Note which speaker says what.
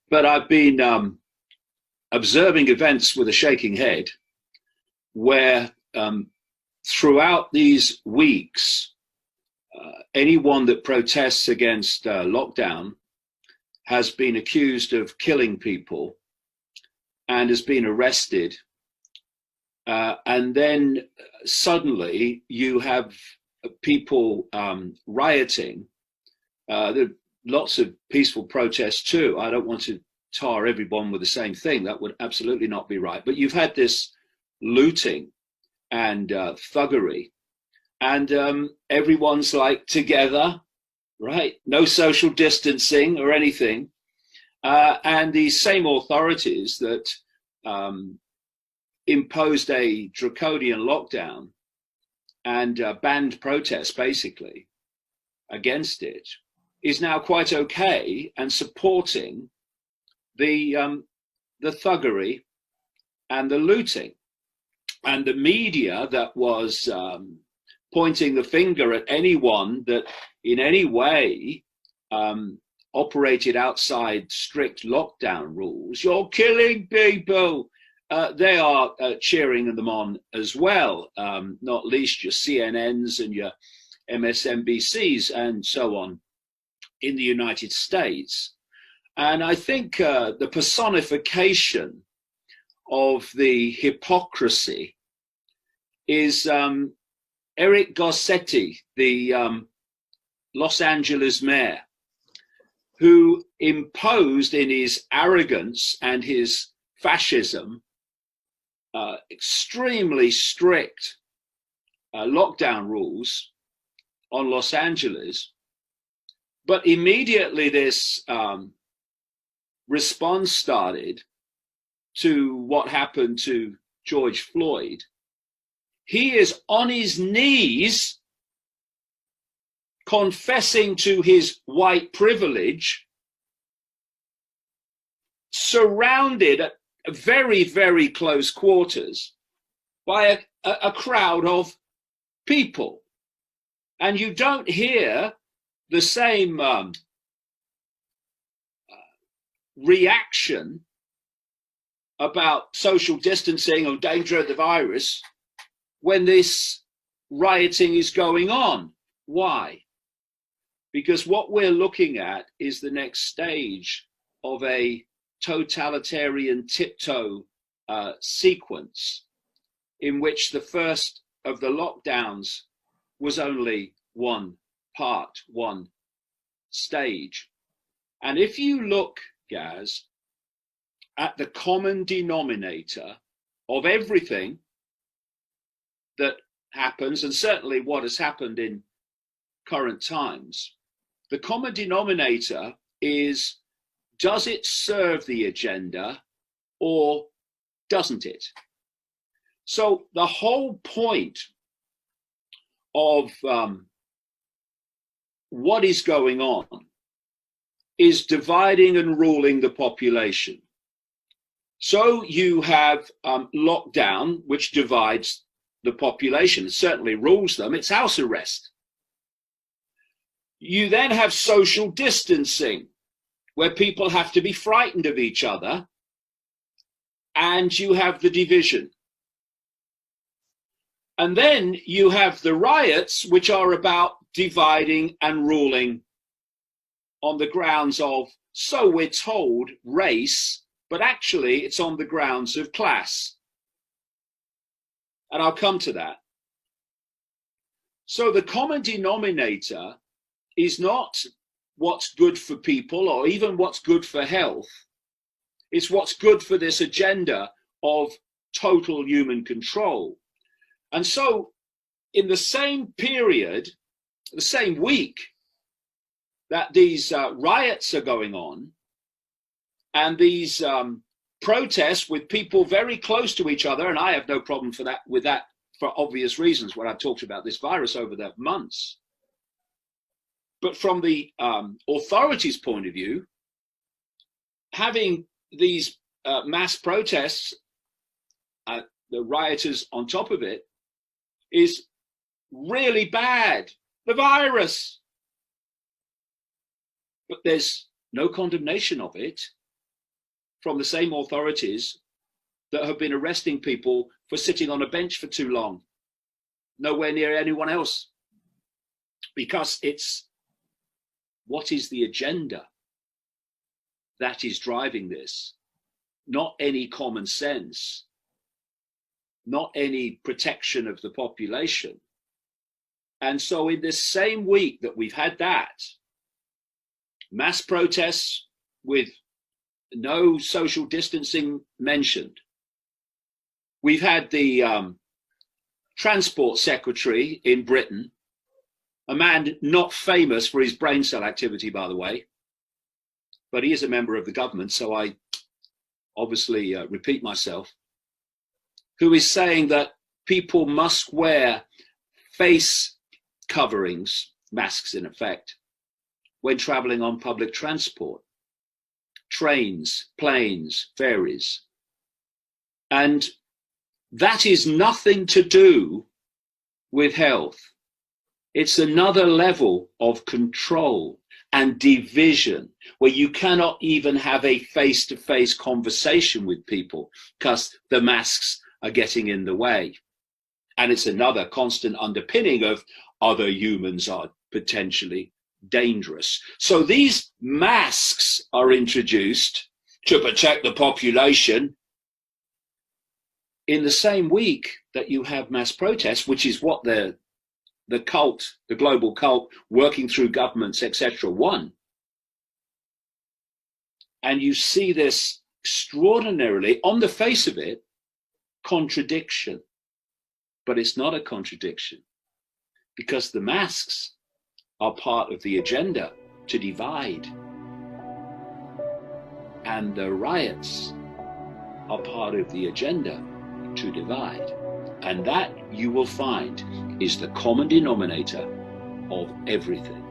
Speaker 1: But I've been observing events with a shaking head where throughout these weeks, anyone that protests against lockdown has been accused of killing people and has been arrested. And then suddenly you have people rioting. There are lots of peaceful protests too. I don't want to tar everyone with the same thing. That would absolutely not be right. But you've had this looting and thuggery, and everyone's like together, right? No social distancing or anything. And these same authorities that imposed a draconian lockdown and banned protests basically against it is now quite okay and supporting the thuggery and the looting. And the media that was pointing the finger at anyone that in any way operated outside strict lockdown rules, you're killing people, they are cheering them on as well, not least your CNNs and your MSNBCs and so on in the United States. And I think the personification of the hypocrisy is Eric Garcetti, the Los Angeles mayor, who imposed in his arrogance and his fascism extremely strict lockdown rules on Los Angeles. But immediately this response started to what happened to George Floyd. He is on his knees confessing to his white privilege, surrounded at very, very close quarters by a crowd of people. And you don't hear the same reaction about social distancing or danger of the virus when this rioting is going on. Why? Because what we're looking at is the next stage of a totalitarian tiptoe sequence in which the first of the lockdowns was only one part, one stage. And if you look, Gaz, at the common denominator of everything that happens, and certainly what has happened in current times, the common denominator is, does it serve the agenda or doesn't it? So the whole point of what is going on is dividing and ruling the population. So you have lockdown, which divides the population, certainly rules them. It's house arrest. You then have social distancing, where people have to be frightened of each other, and you have the division. And then you have the riots, which are about dividing and ruling on the grounds of, so we're told, race, but actually it's on the grounds of class. And I'll come to that. So the common denominator is not what's good for people or even what's good for health. It's what's good for this agenda of total human control. And so in the same period, the same week that these riots are going on and these protests with people very close to each other, and I have no problem with that for obvious reasons when I've talked about this virus over the months. But from the authorities' point of view, having these mass protests, the rioters on top of it, is really bad. The virus. But there's no condemnation of it. from the same authorities that have been arresting people for sitting on a bench for too long, nowhere near anyone else. Because it's what is the agenda that is driving this, not any common sense, not any protection of the population. And so in this same week that we've had that, mass protests with no social distancing mentioned, we've had the transport secretary in Britain, a man not famous for his brain cell activity, by the way, but he is a member of the government, so I obviously repeat myself, who is saying that people must wear face coverings, masks in effect, when traveling on public transport, trains, planes, ferries. And that is nothing to do with health. It's another level of control and division where you cannot even have a face-to-face conversation with people because the masks are getting in the way. And it's another constant underpinning of other humans are potentially dangerous. So these masks are introduced to protect the population in the same week that you have mass protests, which is what the cult, the global cult, working through governments, etc., won. And you see this extraordinarily, on the face of it, contradiction. But it's not a contradiction, because the masks are part of the agenda to divide. And the riots are part of the agenda to divide. And that, you will find, is the common denominator of everything.